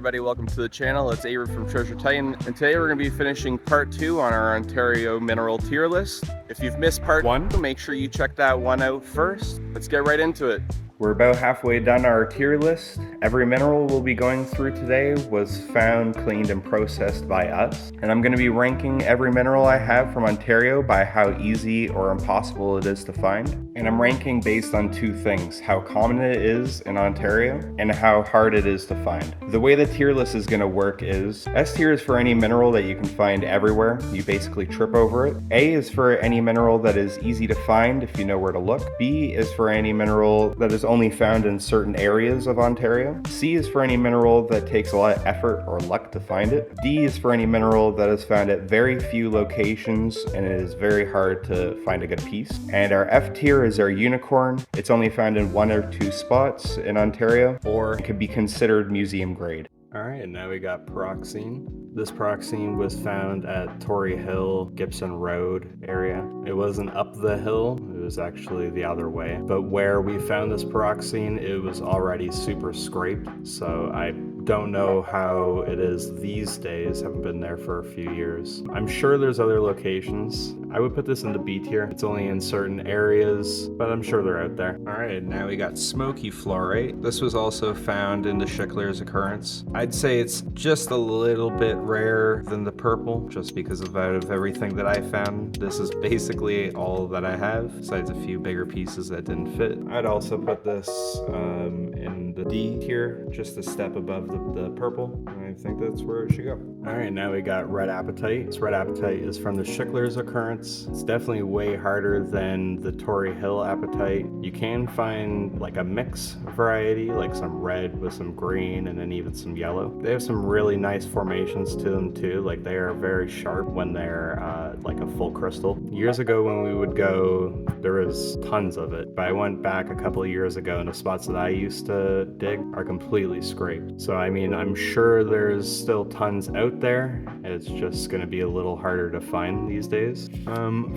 everybody, welcome to the channel. It's Avery from Treasure Titan, and today we're going to be finishing part 2 on our Ontario mineral tier list. If you've missed part 1, make sure you check that one out first. Let's get right into it. We're about halfway done our tier list. Every mineral we'll be going through today was found, cleaned, and processed by us. And I'm going to be ranking every mineral I have from Ontario by how easy or impossible it is to find. And I'm ranking based on two things: how common it is in Ontario and how hard it is to find. The way the tier list is going to work is S tier is for any mineral that you can find everywhere. You basically trip over it. A is for any mineral that is easy to find if you know where to look. B is for any mineral that is only found in certain areas of Ontario. C is for any mineral that takes a lot of effort or luck to find it. D is for any mineral that is found at very few locations and it is very hard to find a good piece. And our F tier is our unicorn. It's only found in 1 or 2 spots in Ontario, or it could be considered museum grade. Alright, now we got Pyroxene. This Pyroxene was found at Tory Hill, Gibson Road area. It wasn't up the hill, it was actually the other way. But where we found this Pyroxene, it was already super scraped, so I don't know how it is these days. Haven't been there for a few years. I'm sure there's other locations. I would put this in the B tier. It's only in certain areas, but I'm sure they're out there. Alright, now we got Smoky Fluorite. This was also found in the Schicklers Occurrence. I'd say it's just a little bit rarer than the purple, just because out of everything that I found, this is basically all that I have, besides a few bigger pieces that didn't fit. I'd also put this in the D tier, just a step above the purple. I think that's where it should go. Alright, now we got Red Apatite. This Red Apatite is from the Schicklers Occurrence. It's definitely way harder than the Tory Hill Apatite. You can find like a mix variety, like some red with some green and then even some yellow. They have some really nice formations to them too, like they are very sharp when they're like a full crystal. Years ago when we would go, there was tons of it, but I went back a couple of years ago and the spots that I used to dig are completely scraped. So I mean, I'm sure there's still tons out there. It's just going to be a little harder to find these days.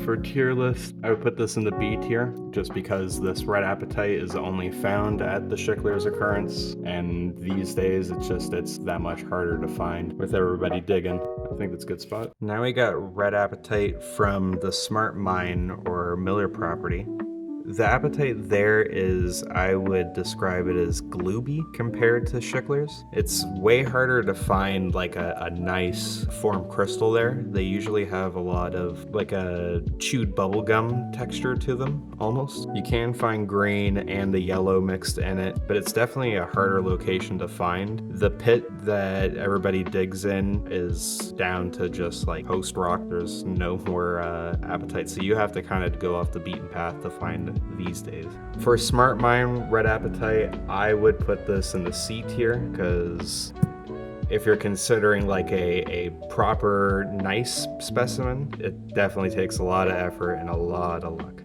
For tier list, I would put this in the B tier, just because this Red Apatite is only found at the Schicklers Occurrence, and these days it's that much harder to find with everybody digging. I think that's a good spot. Now we got Red Apatite from the Smart Mine or Miller property. The apatite there is, I would describe it as glooby compared to Schicklers. It's way harder to find like a nice formed crystal there. They usually have a lot of like a chewed bubblegum texture to them, almost. You can find green and the yellow mixed in it, but it's definitely a harder location to find. The pit that everybody digs in is down to just like post rock. There's no more apatite, so you have to kind of go off the beaten path to find these days. For Smart Mine Red Apatite, I would put this in the C tier, because if you're considering like a proper nice specimen, it definitely takes a lot of effort and a lot of luck.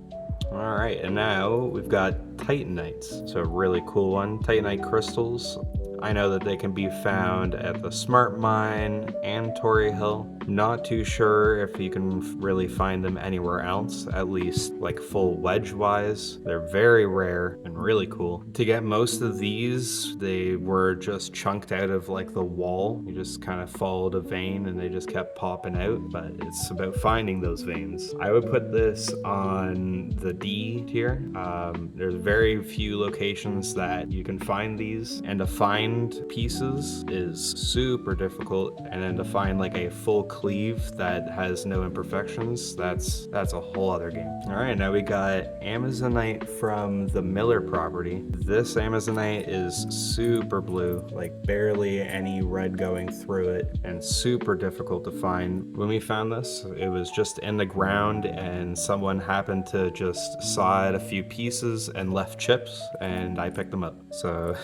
Alright, and now we've got Titanites. So a really cool one. Titanite crystals. I know that they can be found at the Smart Mine and Tory Hill. Not too sure if you can really find them anywhere else, at least like full wedge wise. They're very rare and really cool. To get most of these, they were just chunked out of like the wall. You just kind of followed a vein and they just kept popping out, but it's about finding those veins. I would put this on the D tier. There's very few locations that you can find these, and to find pieces is super difficult, and then to find like a full cleave that has no imperfections, that's a whole other game. All right, now we got Amazonite from the Miller property. This Amazonite is super blue, like barely any red going through it, and super difficult to find. When we found this, it was just in the ground and someone happened to just saw it a few pieces and left chips, and I picked them up. So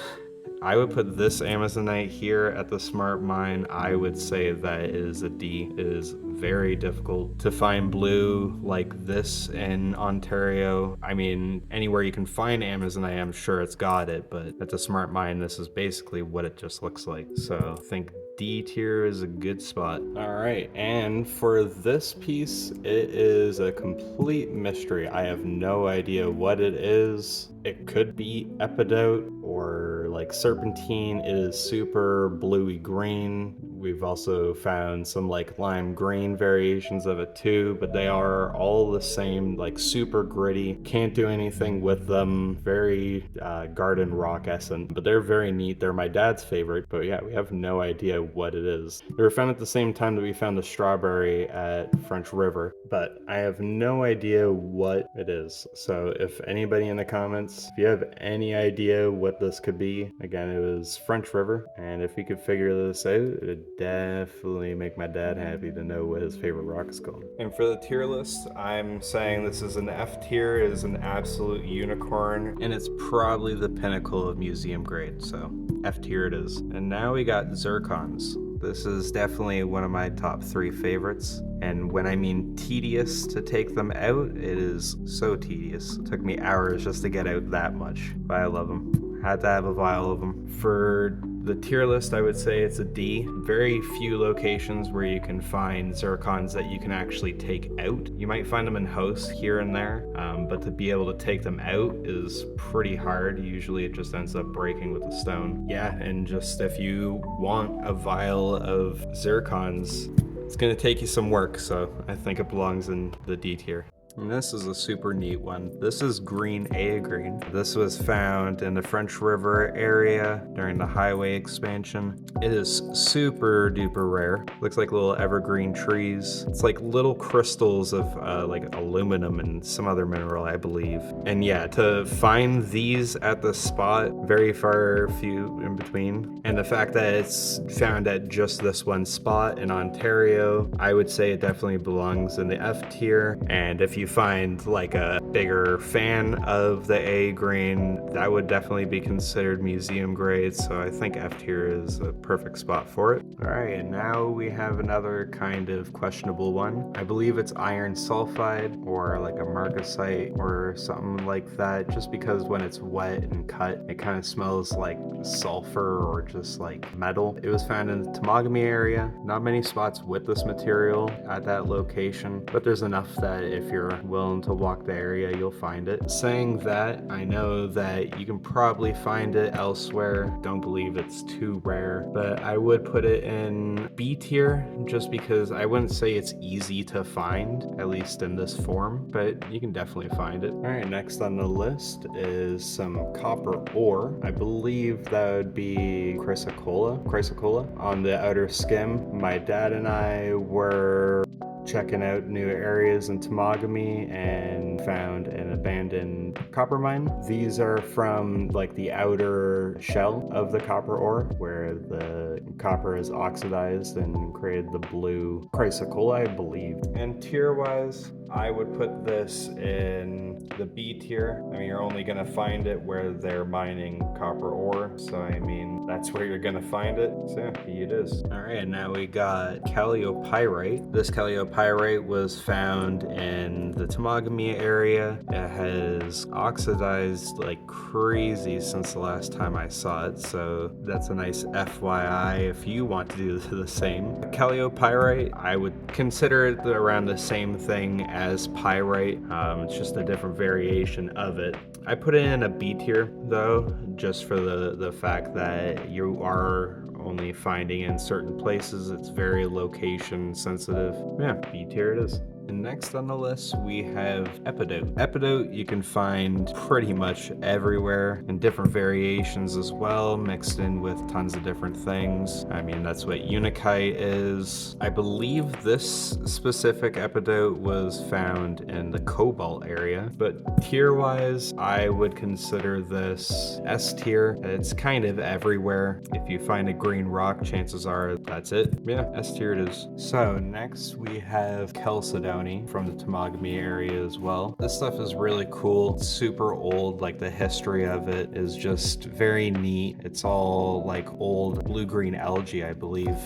I would put this Amazonite here at the Smart Mine. I would say that it is a D. It is very difficult to find blue like this in Ontario. I mean, anywhere you can find Amazonite, I'm sure it's got it, but at the Smart Mine, this is basically what it just looks like. So I think D tier is a good spot. All right, and for this piece, it is a complete mystery. I have no idea what it is. It could be Epidote or For like serpentine, it is super bluey green. We've also found some like lime green variations of it too, but they are all the same, like super gritty. Can't do anything with them. Very garden rock essence, but they're very neat. They're my dad's favorite, but yeah, we have no idea what it is. They were found at the same time that we found the strawberry at French River, but I have no idea what it is. So if anybody in the comments, if you have any idea what this could be, again, it was French River, and if you could figure this out, it would definitely make my dad happy to know what his favorite rock is called. And for the tier list, I'm saying this is an F tier. It is an absolute unicorn, and it's probably the pinnacle of museum grade, so F tier it is. And now we got zircons. This is definitely one of my top 3 favorites. And when I mean tedious to take them out, it is so tedious. It took me hours just to get out that much, but I love them. Had to have a vial of them. For the tier list, I would say it's a D. Very few locations where you can find zircons that you can actually take out. You might find them in hosts here and there, but to be able to take them out is pretty hard. Usually it just ends up breaking with the stone. Yeah, and just if you want a vial of zircons, it's gonna take you some work, so I think it belongs in the D tier. And this is a super neat one. This is green Aegirine. This was found in the French River area during the highway expansion. It is super duper rare. Looks like little evergreen trees. It's like little crystals of like aluminum and some other mineral, I believe. And yeah, to find these at the spot, very far few in between. And the fact that it's found at just this one spot in Ontario, I would say it definitely belongs in the F tier. And if you find like a bigger fan of the Aegirine, that would definitely be considered museum grade, so I think F tier is a perfect spot for it. Alright, and now we have another kind of questionable one. I believe it's iron sulfide or like a Marcasite or something like that, just because when it's wet and cut, it kind of smells like sulfur or just like metal. It was found in the Temagami area. Not many spots with this material at that location, but there's enough that if you're willing to walk the area, you'll find it. Saying that, I know that you can probably find it elsewhere. Don't believe it's too rare, but I would put it in B tier just because I wouldn't say it's easy to find, at least in this form, but you can definitely find it. All right, next on the list is some copper ore. I believe that would be Chrysocolla on the outer skim. My dad and I were checking out new areas in Temagami and found an abandoned copper mine. These are from like the outer shell of the copper ore where the copper is oxidized and created the blue Chrysocolla, I believe. And tier wise, I would put this in the B tier. I mean, you're only gonna find it where they're mining copper ore, so I mean, that's where you're gonna find it. So yeah, B it is. All right, and now we got Chalcopyrite. This Chalcopyrite was found in the Temagami area. It has oxidized like crazy since the last time I saw it, so that's a nice FYI if you want to do the same. Chalcopyrite, I would consider it around the same thing as pyrite. It's just a different variation of it. I put it in a B tier though, just for the fact that you are only finding in certain places. It's very location sensitive. Yeah, B tier it is. And next on the list, we have Epidote. Epidote you can find pretty much everywhere in different variations as well, mixed in with tons of different things. I mean, that's what Unikite is. I believe this specific Epidote was found in the Cobalt area, but tier-wise, I would consider this S tier. It's kind of everywhere. If you find a green rock, chances are that's it. Yeah, S tier it is. So next we have Chalcedony from the Temagami area as well. This stuff is really cool. It's super old, like the history of it is just very neat. It's all like old blue-green algae, I believe,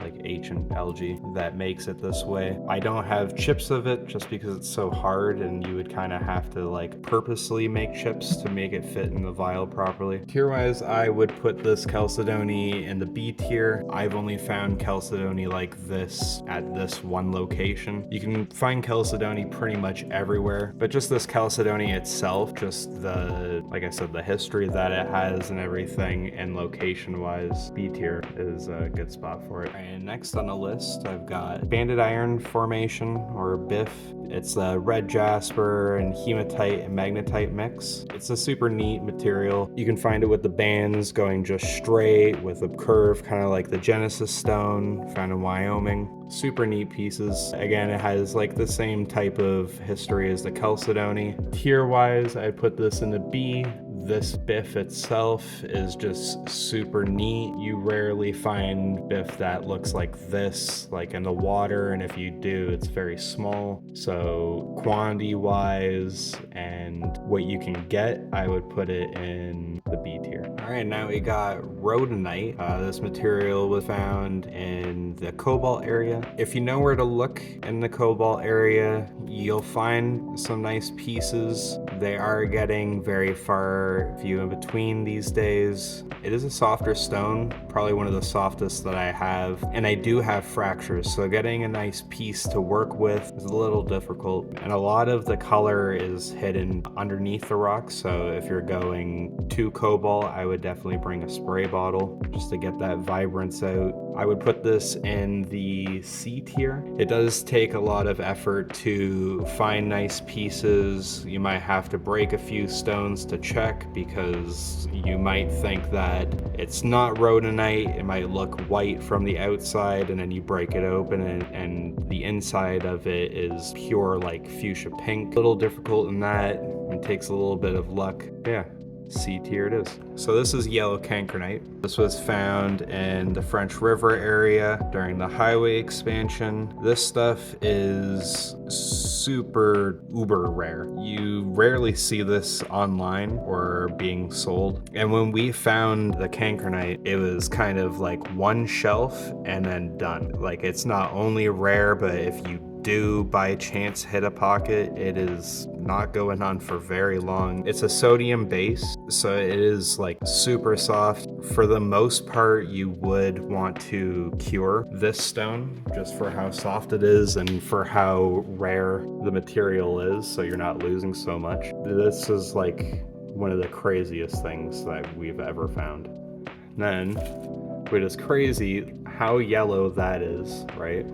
like ancient algae that makes it this way. I don't have chips of it just because it's so hard, and you would kind of have to like purposely make chips to make it fit in the vial properly. Tier wise, I would put this Chalcedony in the B tier. I've only found Chalcedony like this at this one location. You can find Chalcedony pretty much everywhere, but just this Chalcedony itself, just the, like I said, the history that it has and everything, and location wise, B tier is a good spot for it. And next on the list, I've got Banded Iron Formation, or BIF. It's a red jasper and hematite and magnetite mix. It's a super neat material. You can find it with the bands going just straight with a curve, kind of like the Genesis stone found in Wyoming. Super neat pieces. Again, it has like the same type of history as the Chalcedony. Tier wise, I put this in the B. This BIF itself is just super neat. You rarely find BIF that looks like this, like in the water, and if you do, it's very small. So quantity wise and what you can get, I would put it in the B tier. All right, now we got Rhodonite. This material was found in the Cobalt area. If you know where to look in the Cobalt area, you'll find some nice pieces. They are getting very far few in between these days. It is a softer stone, probably one of the softest that I have, and I do have fractures, so getting a nice piece to work with is a little difficult, and a lot of the color is hidden underneath the rock. So if you're going to Cobalt, I would definitely bring a spray bottle just to get that vibrance out. I would put this in the C tier. It does take a lot of effort to find nice pieces. You might have to break a few stones to check, because you might think that it's not rhodonite. It might look white from the outside, and then you break it open and the inside of it is pure like fuchsia pink. A little difficult in that, and takes a little bit of luck. Yeah. C tier it is. So this is yellow cancrinite. This was found in the French River area during the highway expansion. This stuff is super uber rare. You rarely see this online or being sold. And when we found the cancrinite, it was kind of like one shelf and then done. Like, it's not only rare, but if you do by chance hit a pocket, it is not going on for very long. It's a sodium base, so it is like super soft. For the most part, you would want to cure this stone just for how soft it is and for how rare the material is, so you're not losing so much. This is like one of the craziest things that we've ever found. And then, which is crazy how yellow that is, right?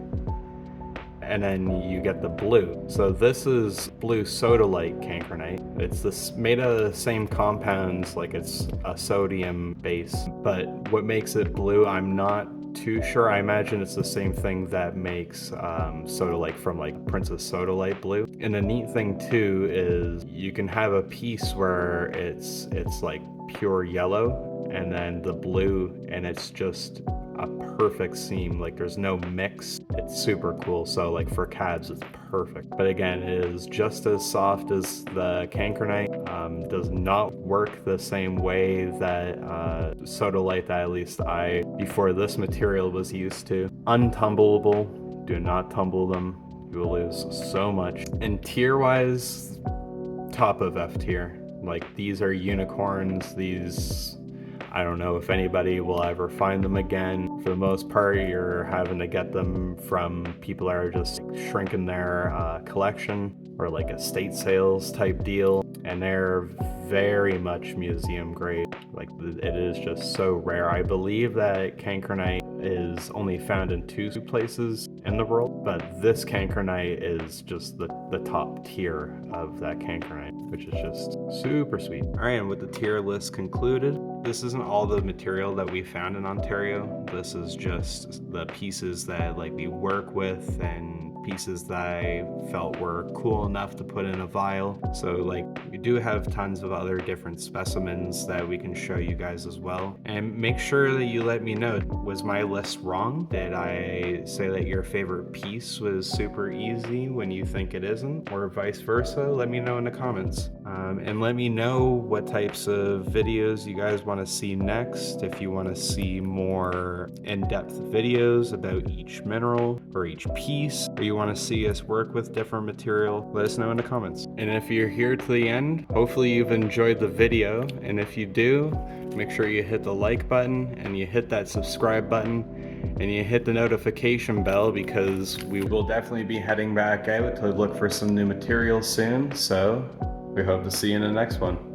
And then you get the blue. So this is blue sodalite cancrinite. It's this made of the same compounds, like it's a sodium base, but what makes it blue, I'm not too sure. I imagine it's the same thing that makes sodalite from like Princess Sodalite blue. And the neat thing too is you can have a piece where it's like pure yellow, and then the blue, and it's just a perfect seam. Like, there's no mix. It's super cool. So like for cabs, it's perfect. But again, it is just as soft as the cancrinite. Does not work the same way that sodalite, that at least I, before this material, was used to. Untumbleable. Do not tumble them. You will lose so much. And tier wise, top of F tier. Like, these are unicorns. These, I don't know if anybody will ever find them again. For the most part, you're having to get them from people that are just shrinking their collection, or like estate sales type deal. And they're very much museum grade. Like, it is just so rare. I believe that cancrinite is only found in 2 places in the world, but this cancrinite is just the top tier of that cancrinite, which is just super sweet. All right, and with the tier list concluded, this isn't all the material that we found in Ontario. This is just the pieces that like we work with, and pieces that I felt were cool enough to put in a vial. So like, we do have tons of other different specimens that we can show you guys as well. And make sure that you let me know, was my list wrong? Did I say that your favorite piece was super easy when you think it isn't? Or vice versa? Let me know in the comments. And let me know what types of videos you guys want to see next. If you want to see more in-depth videos about each mineral or each piece, or you want to see us work with different material, let us know in the comments. And if you're here to the end, hopefully you've enjoyed the video. And if you do, make sure you hit the like button and you hit that subscribe button and you hit the notification bell, because we will definitely be heading back out to look for some new materials soon. So we hope to see you in the next one.